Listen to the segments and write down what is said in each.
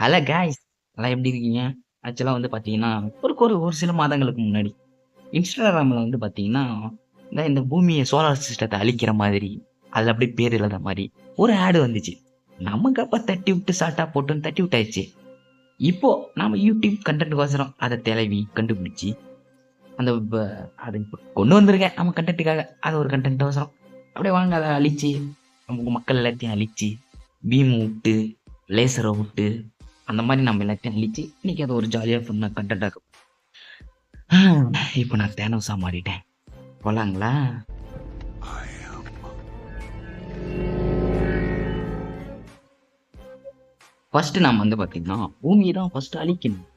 Hello guys, எல்லாம் எப்படி இருக்கீங்க? ஆக்சுவலா வந்து பார்த்தீங்கன்னா, ஒரு ஒரு ஒரு சில மாதங்களுக்கு முன்னாடி இன்ஸ்டாகிராம்ல வந்து பார்த்தீங்கன்னா, இந்த பூமிய சோலார் சிஸ்டத்த அழிக்கிற மாதிரி, அதில அப்படியே பேர் எழுதுற மாரி ஒரு ஆட் வந்துச்சு. நமக்கு அப்ப தட்டி விட்டு ஷார்ட்டா போட்டுன்னு தட்டி விட்டாச்சு. இப்போ நாம யூடியூப் கன்டென்ட்க்கோசரம் அத தேளவி கண்டுபிடிச்சு, அந்த அத இப்ப கொண்டு வந்திருக்கேன் நம்ம கன்டென்ட்டுக்காக. அது ஒரு கன்டென்ட்க்கோசரம். அப்படியே வாங்க அத அழிச்சு, நம்ம மக்கள் எல்லாத்தையும் அழிச்சு, பீம் விட்டு, லேசர விட்டு, அந்த மாரி நம்ம எல்லாத்தையும் அழிச்சு, இன்னைக்கு அது ஒரு ஜாலியா ஃபன்னா கன்டென்ட்டா இப்ப நான் தேனோஸா மாறிட்டேன். போலாங்களா? ஃபர்ஸ்ட் நாம வந்து பாத்தீங்கன்னா, பூமிய தான் ஃபர்ஸ்ட் அழிக்கணும்.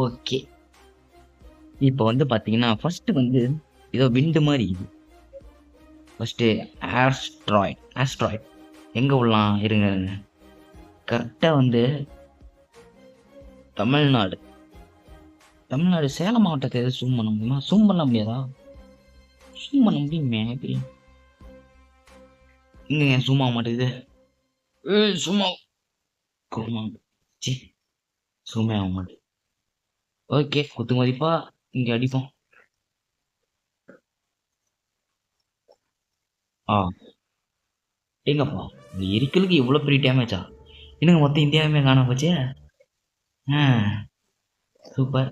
ஓகே. இப்ப வந்து பாத்தீங்கன்னா, ஃபர்ஸ்ட் வந்து ஏதோ விண்டு மாரி ஃபர்ஸ்ட் ஆஸ்ட்ராய்ட் எங்க விடலாம்? இருங்க. கரெக்ட்டா வந்து தமிழ்நாடு தமிழ்நாடு சேலம் மாவட்டத்த எதுவும் ஜூம் பண்ண முடியுமா? ஜூம் பண்ண முடியாதா? ஜூம் பண்ண முடியுமே எப்படி? எங்கங்க ஜூம் ஆக மாட்டேங்குது. ஜூம் ஆகும். ச்சீ, ஜூமே ஆக மாட்டேங்குது. ஓகே, குத்து மதிப்பா இங்க அடிப்போம். ஆ, எங்கப்பா இந்த எரிக்கலுக்கு இவ்வளோ பெரிய டேமேஜா? என்னங்க மொத்த இந்தியாவுமே காணாம போச்சே. ஆ, சூப்பர்.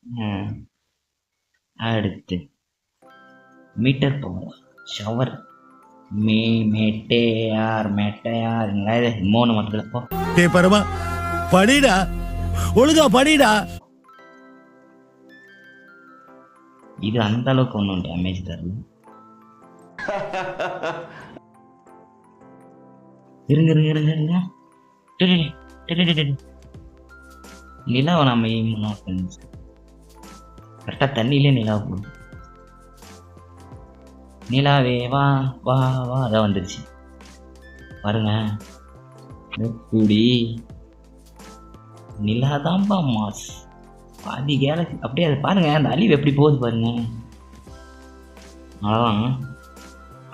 ஆ, அடுத்து மீட்டர் பவர் ஷவர் மேட்டையாருங்களா? இது மூணு மட்டும் இல்லப்போ. டேய் பரமா படிடா, ஒழுங்கா படிடா. இது அந்த அளவுக்கு ஒன்றும் டேமேஜ் தரல. இருங்க. டேய், டேய், டேய், டேய். நிலாவை நம்ம எய்ம் பண்ணோம் ஃப்ரெண்ட்ஸ். கரெக்டாக தண்ணியிலே நிலா போடும். நிலாவே வா வா வா, அதான் வந்துருச்சு பாருங்க. எப்படி நிலா தான்பா மாஸ். பாதி கேலக்சி அப்படியே அதை பாருங்க, அந்த அழிவு எப்படி போகுது பாருங்க. அவ்வளோதான்.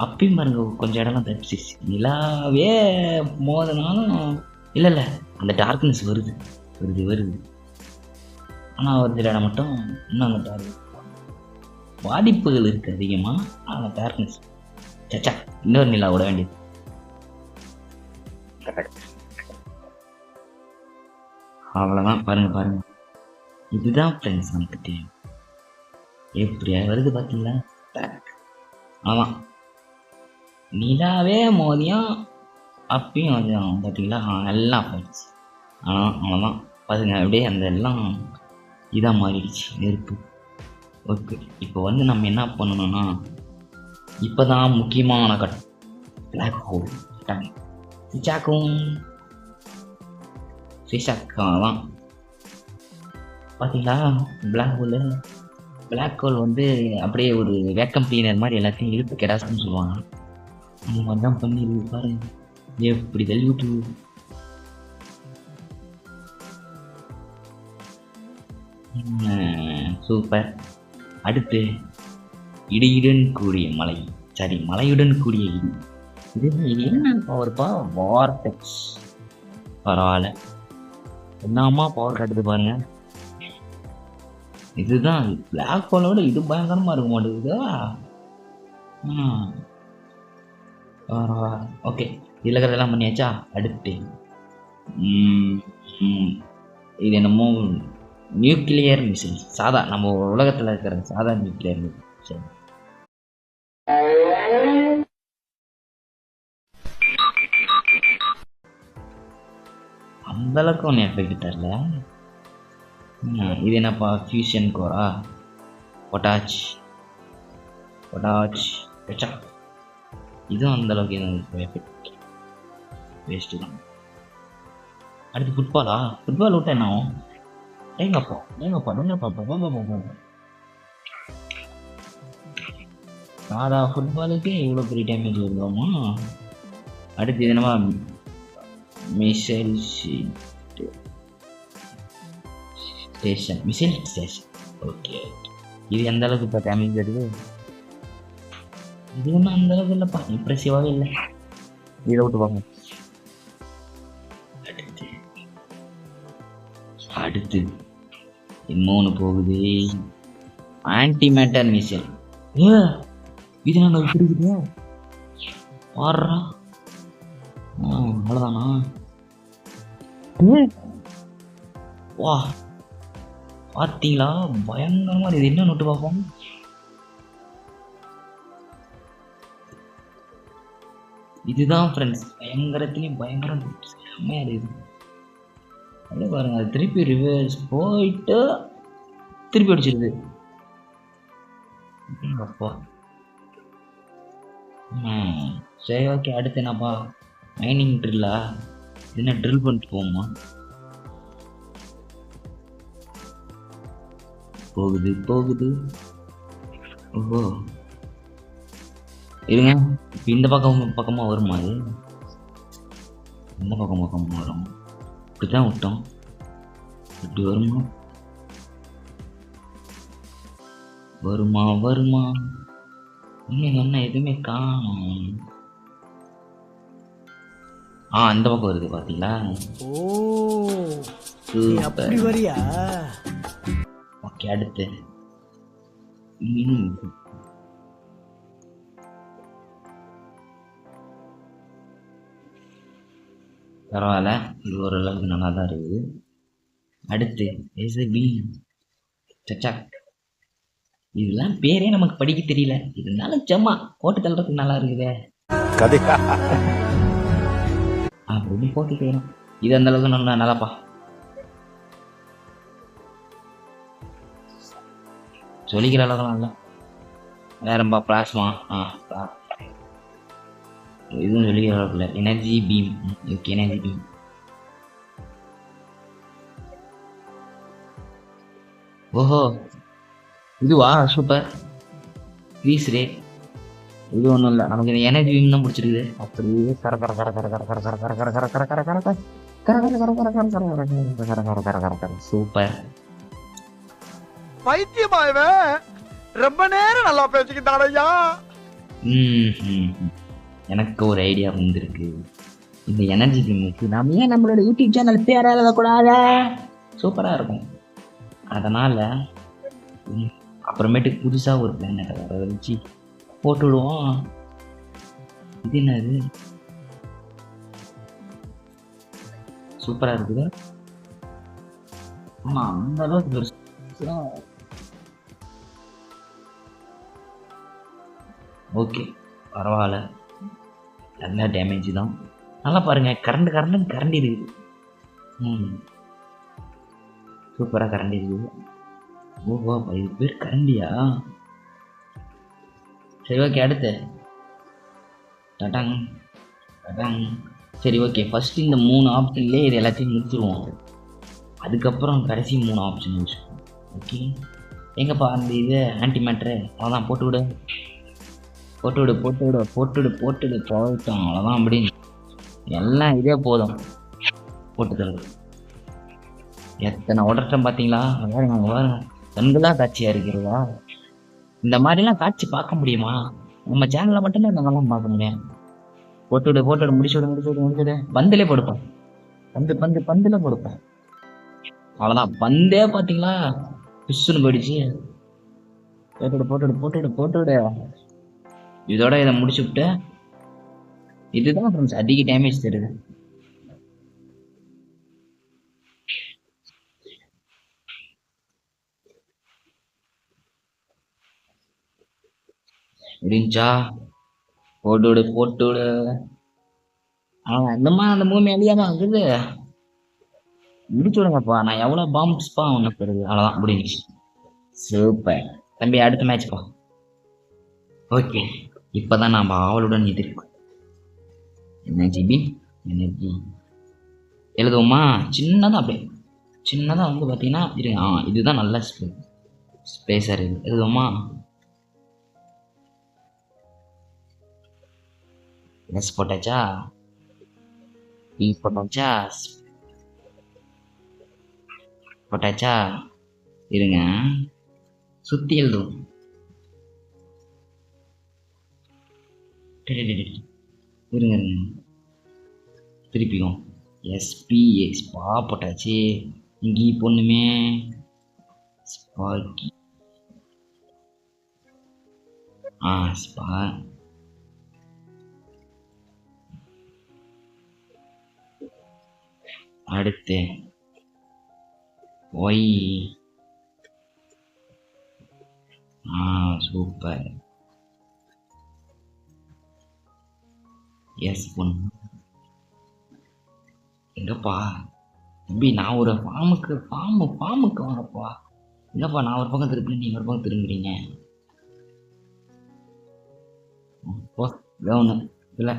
அப்பயும் பாருங்க கொஞ்சம் இடம்லாம் தப்பிச்சிச்சு. நிலாவே மோதினாலும் இல்லை அந்த டார்க்னஸ் வருது. ஆனால் ஒரு சில இடம் மட்டும் இன்னும் அந்த டார்க் பாதிப்புகள் இருக்கு அதிகமாக. அந்த டார்க்னஸ் சச்சா இன்னொரு நிலா விட வேண்டியது. அவ்வளோதான். பாருங்க இதுதான் ஃப்ரெண்ட்ஸ் நமக்கு தெரியும். எப்படியா வருது பார்த்தீங்களா? ஆமாம், நிலாவே மோதியம் அப்பயும் கொஞ்சம் பார்த்தீங்களா? எல்லாம் போயிடுச்சு. ஆனால் அவ்வளோதான். பாருங்க அப்படியே அந்த எல்லாம் இதாக மாறிடுச்சு, நெருப்பு. ஓகே, இப்போ வந்து நம்ம என்ன பண்ணணும்னா, இப்போ தான் முக்கியமான பிளாக் ஹோல் சிச்சாக்கும் தான் பார்த்தீங்களா? பிளாக் ஹோல் வந்து அப்படியே ஒரு வேக்கம் கிளீனர் மாதிரி எல்லாத்தையும் இழுத்து கெடாசுன்னு சொல்லுவாங்க. அந்த மாதிரி தான் பண்ணி பாருங்க எப்படி தள்ளி விட்டு. சூப்பர். அடுத்து இடியுடன் கூடிய மலை. சரி, மலையுடன் கூடிய இடி. இது என்ன பவர்ப்பா? வார்டெக்ஸ். பரவாயில்ல, என்னம்மா பவர் காட்டுது பாருங்க. இதுதான் பிளாக் ஹோலோட இது பயங்கரமா இருக்க மாட்டேங்குதா? ஓகே, இதில் இருக்கிறதெல்லாம் பண்ணியாச்சா? அடுத்து இது என்னமோ நியூக்ளியர் மிசைல். சாதா நம்ம உலகத்தில் இருக்கிற சாதா நியூக்ளியர் மிசைல். அந்த அளவுக்கு ஒன்று எஃபெக்ட் தரல. இது என்னப்பா? ஃபியூஷன் கோரா? பொட்டாச் வச்சா இதுவும் அந்த அளவுக்கு எஃபெக்ட் வேஸ்ட்டு தான். அடுத்து ஃபுட்பால் விட்டா என்ன ஆகும்? ஏங்கப்பா சாதா ஃபுட்பாலுக்கு இவ்வளோ பெரிய டேமேஜ் வருவோமா? அடுத்து இது என்னமா? Missile station. ஓகே, இது எந்த அளவுக்கு இப்போ டேமேஜ் வருது? இது ஒன்றும் அந்த அளவுக்கு இல்லைப்பா, இம்ப்ரெசிவாகவே இல்லை. இதை விட்டு பார்ப்போம். அடுத்து இன்னொன்று போகுது. Anti matter mission. இது நாங்கள் விட்டுருக்குது பாடுறா. அவ்வளோதானா? வா பார்த்தீங்களா, பயங்கரமா இது. என்ன நோட்டு பார்ப்போம். இதுதான் ஃப்ரெண்ட்ஸ் பயங்கரத்துலேயும் பயங்கரம். செம்மையா இருக்குது. அப்படியே பாருங்க, அது திருப்பி ரிவர்ஸ் போயிட்டு திருப்பி அடிச்சிருது. அப்பா சரி ஓகே. அடுத்து என்னப்பா? மைனிங் ட்ரில்லா? என்ன ட்ரில் பண்ணிட்டு போகுமா? போகுது போகுது. ஓஹோ இருங்க. இப்போ இந்த பக்கமாக வருமா? அது இந்த பக்கமாக வரும். இப்படிதான் விட்டோம். இப்படி வருமா வருமா வருமா? இன்னும் என்ன எதுவுமே காணும். அந்த பக்கம் வருது பாத்தீங்களா? அப்படி வரியா? ஓகே அடுத்து பரவாயில்ல, இது ஓரளவுக்கு நல்லா தான் இருக்குது. அடுத்து இதெல்லாம் பேரே நமக்கு படிக்க தெரியல, இருந்தாலும் சும்மா போட்டு தள்ளுறதுக்கு நல்லா இருக்குதே அப்படின்னு போட்டு போயிடும். இது அந்த அளவுக்கு நல்லாப்பா. சொல்லிக்கிற அளவுக்கு நல்லா. வேறப்பா பிளாஸ்மா. இதுவும் சொல்லிக்கிற அளவுக்கு இல்லை. Energy beam. Okay energy beam. ஓஹோ இதுவா? சூப்பர். க்ரீஸ் ரே. இது ஒன்றும் இல்லை, நமக்கு இந்த எனர்ஜி பீம் தான் பிடிச்சிருக்குது. அப்படியே கர கர கர கர கர கர கர கர கர கர கர கர கர கர சூப்பர். பைத்தியமாயவே ரொம்ப நேரம் நல்லா பேசிக்கிட்டாரையா. எனக்கு ஒரு ஐடியா வந்திருக்கு. இந்த எனர்ஜி பீமுக்கு நாம ஏன் நம்மளோட யூடியூப் சேனல் பேர் எழுதக்கூடாத? சூப்பராக இருக்கும். அதனால் அப்புறமேட்டுக்கு புதுசாக ஒரு பிளானட்டை வர வச்சு போட்டு விடுவோம். இது என்னது? சூப்பராக இருக்குது. ஆமாம் அந்த அளவுக்கு பெருசு. ஓகே பரவாயில்ல, நல்ல டேமேஜ் தான். நல்லா பாருங்க, கரண்ட் இருக்குது. சூப்பராக கரண்ட் இருக்குது. ஓஹோ இது பேர் கரண்டியா? சரி ஓகே அடுத்து டட்டாங் டட்டாங். சரி ஓகே, ஃபஸ்ட்டு இந்த 3 ஆப்ஷன்லேயே இது எல்லாத்தையும் முடிச்சுருவோம். அதுக்கப்புறம் கடைசி 3 ஆப்ஷன் வச்சுக்கோம். ஓகே எங்கப்பா அந்த இது ஆன்டி மேட்ரு? அவ்வளோதான், போட்டு விடு போயிட்டோம். அவ்வளோதான், அப்படின்னு எல்லாம் இதே போதும். போட்டு தருது. எத்தனை உடட்டம் பார்த்தீங்களா? பாருங்க, கண்களாக காட்சியாக இருக்கிறதா? இந்த மாதிரிலாம் காட்சி பார்க்க முடியுமா? நம்ம சேனலில் மட்டும்தான் இந்த மாதிரிலாம் பார்க்க முடியும். போட்டு முடிச்சுடு. பந்திலே கொடுப்பேன். பந்தில் கொடுப்பேன். அவ்வளோதான், பந்தே பார்த்தீங்களா பிசுன்னு போயிடுச்சு. போட்டு இதோட இதை முடிச்சு விட்டு, இதுதான் ஃப்ரெண்ட்ஸ் அதிக டேமேஜ் தருது. முடிஞ்சா போட்டு விடு. அந்த மூவி அழியாம இருக்குது. முடிச்சு விடுங்கப்பா. நான் எவ்வளோ பாம்ஸ்ப்பா ஒன்று பெறுது. அவ்வளோதான், முடிஞ்சிச்சு. சூப்பர் தம்பி, அடுத்த மேட்ச்ப்பா. ஓகே இப்போதான் நாம் ஆவலுடன் எதிர்ப்போம். எனர்ஜி எழுதுவோமா? சின்னதாக அப்படியே சின்னதாக வந்து பார்த்தீங்கன்னா இருங்க. இதுதான் நல்ல ஸ்பேஸர். இது எழுதுவோமா? எஸ் போட்டாச்சா? பி போட்டாச்சா? இருங்க, சுற்றி எழுதுவோம். இருங்க திருப்பிக்கும். எஸ்பிஎஸ் போட்டாச்சு. இங்கே பொண்ணுமே ஸ்பார்க்கி. ஸ்பா. அடுத்து ஒய். சூப்பர். எஸ் பொண்ணு. எங்கப்பா தம்பி, நான் ஒரு பாம்புக்கு வாங்கப்பா. இல்லப்பா, நான் ஒரு பக்கம் திருப்பி நீங்க ஒரு பக்கம் திரும்புறீங்க. ஓ ஒன்று இல்லை.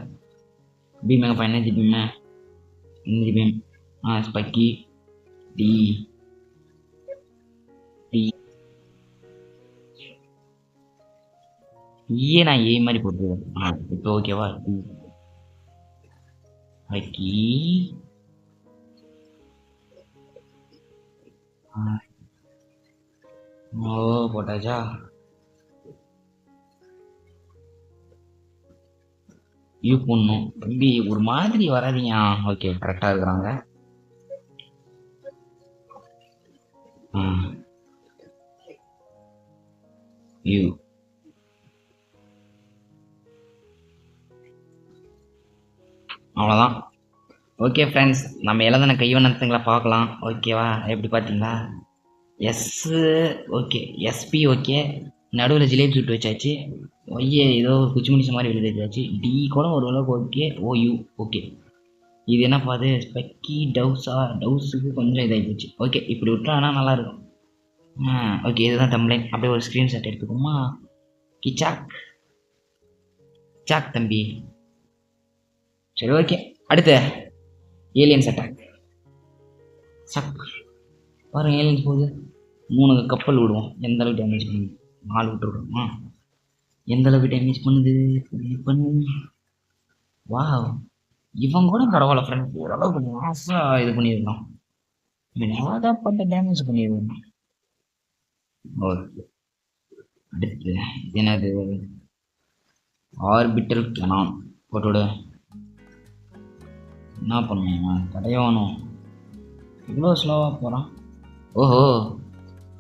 பீம் எங்கப்பா, எனர்ஜி பீம். Energy beam. ஸ்பக்கி. டி டி ஈயே நான் ஏ மாதிரி போட்டுருவேன். இப்போ ஓகேவா? டி ஸ்பக்கி. போட்டாச்சா? யூ போடணும் தம்பி, ஒரு மாதிரி வராதீங்க. ஓகே, கரெக்டாக இருக்கிறாங்க. யூ. அவ்வளோதான். ஓகே ஃப்ரெண்ட்ஸ், நம்ம எழுதின கைவண்ணத்துங்களை பார்க்கலாம். ஓகேவா? எப்படி பார்த்தீங்களா? எஸ்ஸு ஓகே, எஸ்பி ஓகே, நடுவில் ஜிலேபி சுட்டு வச்சாச்சு. ஒய்யே ஏதோ குச்சி முடிச்ச மாதிரி எழுதி வச்சாச்சு. டி கூட ஓரளவுக்கு ஓகே. O you okay. இது என்னப்பா அது? ஸ்பெக்கி டவுஸுக்கு கொஞ்சம் இதாகி போச்சு. ஓகே, இப்படி விட்டோம்னா நல்லாயிருக்கும். ஓகே, இதுதான் டம்ப்ளைன். அப்படியே ஒரு ஸ்க்ரீன்ஷாட் எடுத்துக்கோமா. கிச்சாக் தம்பி. சரி, ஓகே. அடுத்து ஏலியன்ஸ் அட்டாக். சக் பாருங்க, ஏலியன்ஸ் போகுது. 3 கப்பல் விடுவோம். எந்த அளவுக்கு டேமேஜ் பண்ணுது? 4 விட்டு விடுவோமா? எந்த அளவுக்கு டேமேஜ் பண்ணுது? வா, இவன் கூட பரவாயில்ல ஃப்ரெண்ட்ஸ், ஓரளவுக்கு மாசாக இது பண்ணியிருக்கான். ஏகப்பட்ட டேமேஜ் பண்ணியிருக்கான். ஓகே, அடுத்து என்னது? ஆர்பிட்டல் கெனான் போட்டோட என்ன பண்ணுவேன்? தடையவனும் இவ்வளோ ஸ்லோவாக போகிறான். ஓஹோ,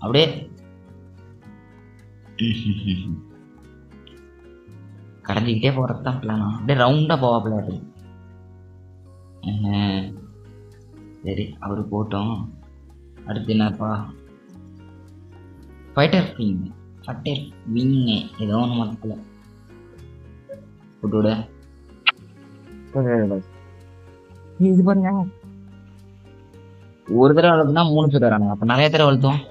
அப்படியே கடந்துக்கிட்டே போகிறது தான் பிளானா? அப்படியே ரவுண்டாக போவாப்பில் அது. சரி, அவரு போட்டோம். அடுத்து என்னப்பா? ஃபைட்டர் விங்கு ஏதோ ஒன்று மொத்தத்தில் போட்டோட. இது பாருங்க, ஒரு தடவை வளர்த்துனா 3 பேர் வரானுங்க. அப்போ நிறைய தடவை வளர்த்தோம்.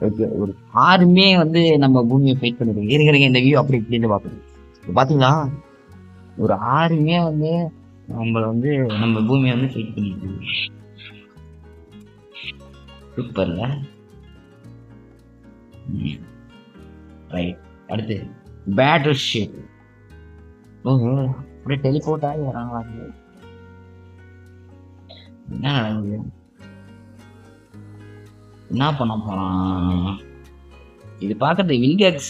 ஓகே, ஒரு ஆறுமே வந்து நம்ம பூமியை ஃபைட் பண்ணிருக்கோம். இருங்க, இந்த வியூ அப்படி இப்படின்னு பார்க்குறது பார்த்தீங்களா? ஒரு ஆறுமே வந்து நம்மளை வந்து நம்ம பூமியை வந்து ஃபைட் பண்ணிட்டு சூப்பர்ல. ரைட், அடுத்து பேட்டில் ஷிப். ஓஹோ, அப்படியே டெலிபோர்ட் ஆகி வராங்களா? என்ன நடக்குது? என்ன பண்ண போறான்? இது பார்க்கறது வில்கேக்ஸ்.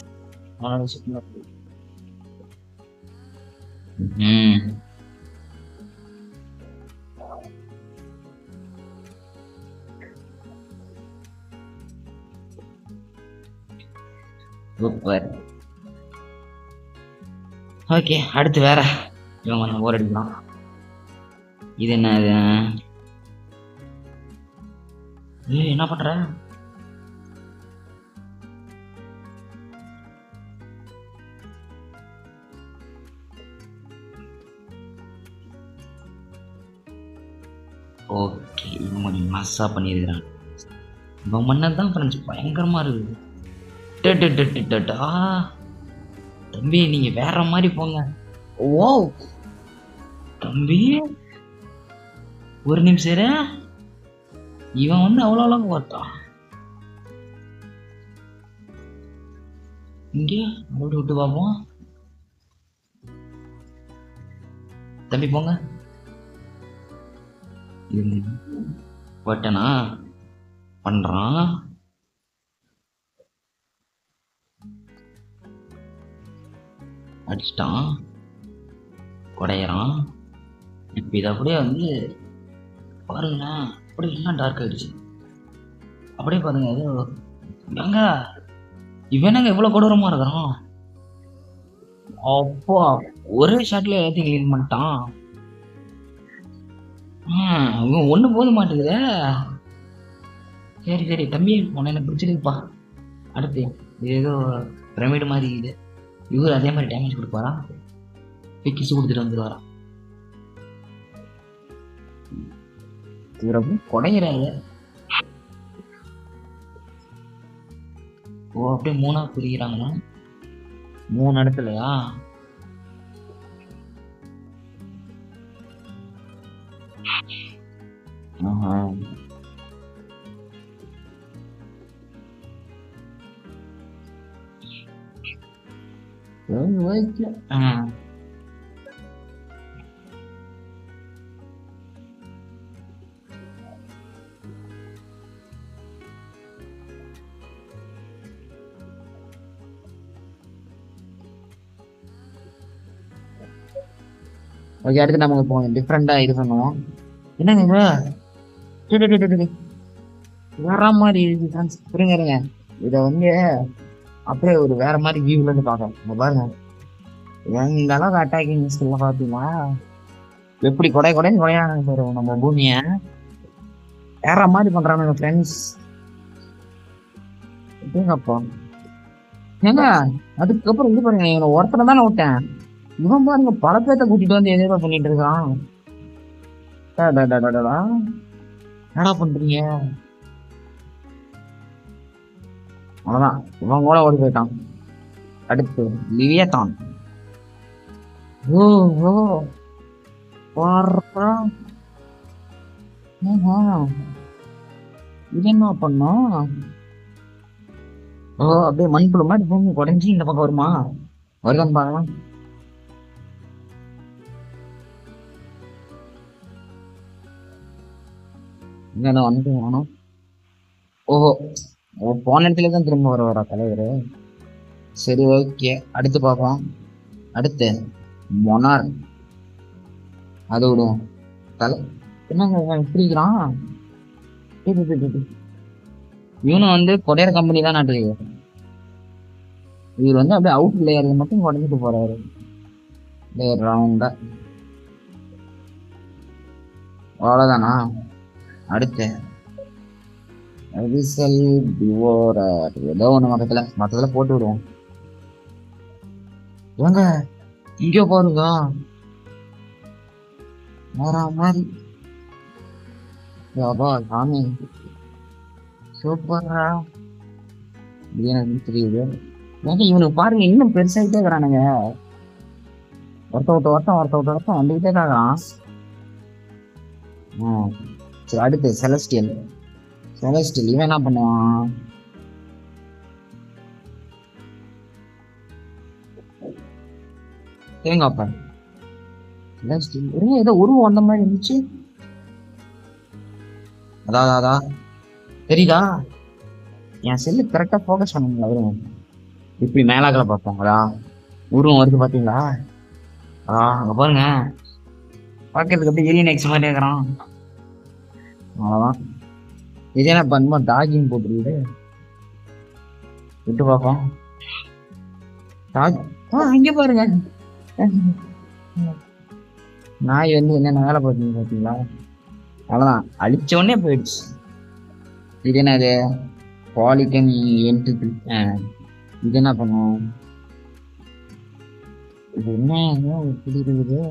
சூப்பர். ஓகே, அடுத்து வேற இவன் கொஞ்சம் போர் அடிக்கலாம். இது என்ன? என்ன பண்ற? ஓகே, இவன் மஸ்ஸா பண்ணியிருக்கிறான். இவன் மன்னர் தான் ஃப்ரெண்ட்ஸ் பயங்கரமா இருக்குது. தம்பி, நீங்க வேற மாதிரி போங்க. ஓ தம்பி, ஒரு நிமிஷம். இவன் வந்து அவ்வளோ அளவுக்கு பார்த்தான். இங்கே அப்படி விட்டு பார்ப்போம். தம்பி போங்க. பட்டனா பண்றான். அடிச்சிட்டான், உடையறான். இப்போ இது அப்படியே வந்து பாருங்களேன், அப்படியே எல்லாம் டார்க் ஆயிடுச்சு. அப்படியே பாருங்க ஏதோ எங்க இவனங்க இவ்வளவு கொடூரமா இருக்கிறான். அப்பா ஒரே ஷாட்ல எல்லாத்தையும் கிளீன் பண்ணிட்டான். இவன் ஒண்ணு போத மாட்டேங்குதே. சரி சரி தம்பி, உன்னை எனக்கு பிடிச்சிருக்குப்பா. அடுத்து இது ஏதோ பிரமிடு மாதிரி இது. இவர் அதே மாதிரி டேமேஜ் கொடுப்பாரா? கிசு கொடுத்துட்டு வந்துருவாரா? இவர் அப்படியே குடையிறாரு. ஓ அப்படியே மூணா பிரிக்கிறாங்களா? 3 இடத்துலயா? ஆஹா. ஓகே, அடுத்து நமக்கு போகணும், டிஃப்ரெண்டா இது பண்ணுவோம். என்னங்க இது? டேய், டேய், டேய், டேய். வேற மாதிரி இருங்க இருங்க. இதை வந்து அப்படியே ஒரு வேற மாதிரி வியூல இருந்து பார்க்க பாருங்க. எந்த அளவுக்கு அட்டாக்கிங் ஸ்கில்ல பார்த்தீங்களா? எப்படி கொடைன்னு கொடையாங்க சார் நம்ம பூமிய. வேற மாதிரி பண்றாங்க ஃப்ரெண்ட்ஸ். அப்போ ஏங்க அதுக்கப்புறம் இது பாருங்க, இவனை ஒருத்தனை தானே விட்டேன். இவன் பாருங்க பல பேர்த்த கூட்டிட்டு வந்து எதிர்ப்பா பண்ணிட்டு இருக்கான். என்னடா பண்றீங்க? அவ்வளவுதான், இவன் கூட ஓடி போயிட்டான். அடுத்து லிவியத்தான். ஓ ஓ இது என்ன பண்ணும்? ஓ அப்படியே மண்புழு மாதிரி பூமி குறைஞ்சி இந்த பக்கம் வருமா? வருதான் பாருங்க. இங்க வந்து வேணும். ஓஹோ, போன இடத்துல தான் திரும்ப வரா தலைவர். சரி ஓகே, அடுத்து பார்ப்போம். அடுத்து மொனார். அது விடுவோம். தலை என்னங்க பிடிக்கிறான்? இவனும் வந்து கொடையர் கம்பெனி தான் நாட்டு. இவர் வந்து அப்படியே அவுட் லேயர் மட்டும் குறைஞ்சிட்டு போறாரு. லேயர் ரவுண்டா அவ்வளவுதானா? அடுத்து ஏதோ ஒண்ணு மொத்தத்துல போட்டு விடுவோம். ஏங்க இங்க பாருங்க வேற மாதிரி. சாமி சூப்பரா எனக்கு தெரியுது. இவனுக்கு பாருங்க இன்னும் பெருசாயிட்டே இருக்கிறானுங்க. ஒருத்த வந்துகிட்டே தான். சரி அடுத்து செலஸ்டியல். இவன் என்ன பண்ணுவான்? தேங்காப்பா செலஸ்டியல் ஏதோ உருவம் அந்த மாதிரி இருந்துச்சு. அதா தெரியுதா? என் செல்லு கரெக்டா ஃபோக்கஸ் பண்ணுங்களா? வரும் இப்படி மேலாக்கல பார்ப்போங்களா? உருவம் வருது பாத்தீங்களா? அங்க பாருங்க, பார்க்கறதுக்கு அப்படியே ஏலியன் எக்ஸ் மாதிரி இருக்கிறான். அவ்வளோதான். இதே என்ன பண்ணுமா டாகிங் போட்டுருக்குது. விட்டு பார்ப்போம். டாக் இங்கே பாருங்க, நாய் வந்து என்னென்ன வேலை பார்த்தீங்க பார்த்தீங்களா? அவ்வளோதான், அழிச்ச உடனே போயிடுச்சு. இது என்னது? Polygon entry. இது என்ன பண்ணும்? இது என்ன இப்படி இருக்குது?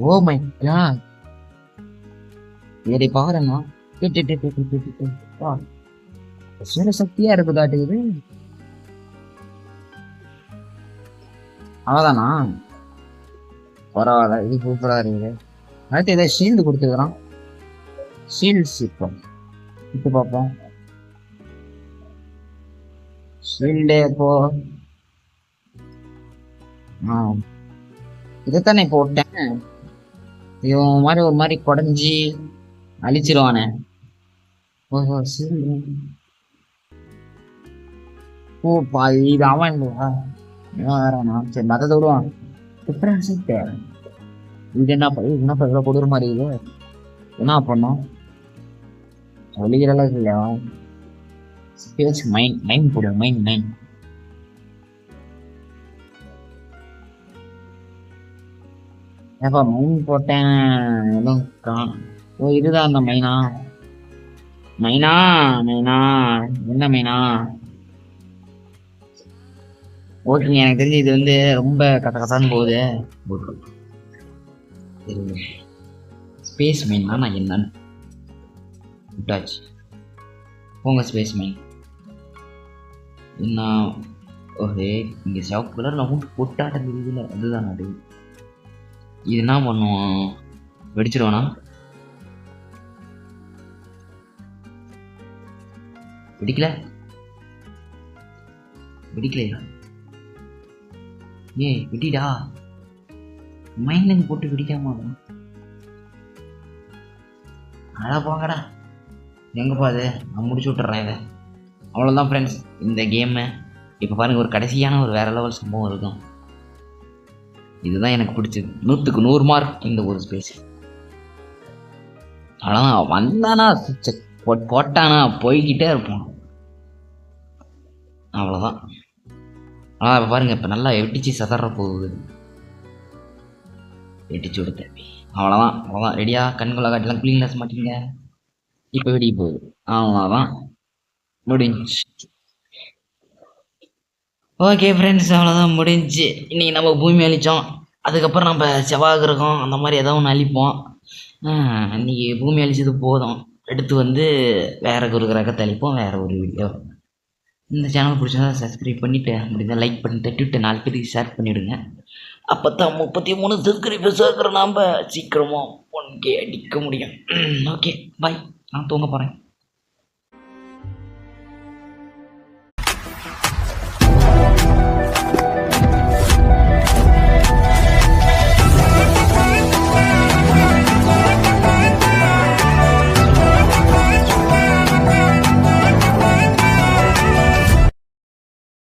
ஓ மை காட், இதை பாருங்க. சக்தியா இருக்குதாட்டுக்குது. அவ்வளவுதானா? பரவாயில்ல, இது சூப்பரா இருக்குது. அடுத்து ஏதாவது ஷீல்டு கொடுத்துக்கிறான். ஷீல்ட்ஸ் இப்போ பார்ப்போம். ஷீல்டு இப்போ இதைத்தானே போட்டேன். இவன் மாதிரி ஒரு மாதிரி குடஞ்சி அழிச்சிருவானே. ஓஹோ ஷீல்டு. ஓ இது அவன் இல்லையா? வேறண்ணா. சரி மற்றது விடுவான். டிஃபரன்ஸ் தேவை. இது என்னப்பா இவ்வளோ கொடுற மாதிரி இது என்ன பண்ணோம் சொல்லிக்கிற அளவுக்கு இல்லையா ஸ்பேஸ் மைன் போடு மைன் ஏப்பா மைன் போட்டேன் எதுவும் ஓ இதுதான் அந்த மைனா மைனா என்ன மைனா ஓகேங்க எனக்கு தெரிஞ்சு இது வந்து ரொம்ப கசகசான்னு போகுது ஸ்பேஸ் மைன்னா நான் என்னன்னு விட்டாச்சு போங்க ஸ்பேஸ் மைன் என்ன ஓகே இங்கே சிவப்பு கலரில் அமௌண்ட் பொட்டாட்டம் தெரியுதுல அதுதான் அது இது என்ன பண்ணுவோம் வெடிச்சிருவானா வெடிக்கலையா ஏய் வெட்டிடா மைனிங் போட்டு வெடிக்காம அடா போங்கடா எங்கப்பா அது நான் முடிச்சு விட்டுறேன் இதை அவ்வளோதான் ஃப்ரெண்ட்ஸ் இந்த கேமு இப்போ பாருங்கள் ஒரு கடைசியான ஒரு வேற லெவல் சம்பவம் இருக்கும் இதுதான் எனக்கு பிடிச்சது 100க்கு 100 மார்க் இந்த ஒரு ஸ்பேஸ் அவ்வளோதான் வந்தானா போட்டானா போய்கிட்டே இருப்போம் அவ்வளோதான் இப்போ பாருங்கள் இப்போ நல்லா வெட்டிச்சு சதற போகுது வெட்டிச்சு விடுத்த அவ்வளோதான் ரெடியா கண்கொள்ள காட்டலாம் க்ளீன் கிளாஸ் மாட்டீங்க இப்போ வெடிக்க போகுது அவ்வளோதான் முடிஞ்சு ஓகே ஃப்ரெண்ட்ஸ் அவ்வளோதான் முடிஞ்சு இன்றைக்கி நம்ம பூமி அழித்தோம் அதுக்கப்புறம் நம்ம செவ்வாய் கிரகம் அந்த மாதிரி ஏதோ ஒன்று அழிப்போம் இன்றைக்கி பூமி அழிச்சது போதும் அடுத்து வந்து வேறு ஒரு கிரகத்தை அழிப்போம் வேறு ஒரு வீடியோ இந்த சேனல் பிடிச்சதா சப்ஸ்கிரைப் பண்ணிவிட்டு முடிஞ்சால் லைக் பண்ணிட்டு ட்விட்டர் 4 பேருக்கு ஷேர் பண்ணிவிடுங்க அப்போ தான் 33 சப்ஸ்கிரைபர்ஸ் ஆகிற நாம் சீக்கிரமாக 1K அடிக்க முடியும் ஓகே பாய் நான் தூங்க போகிறேன்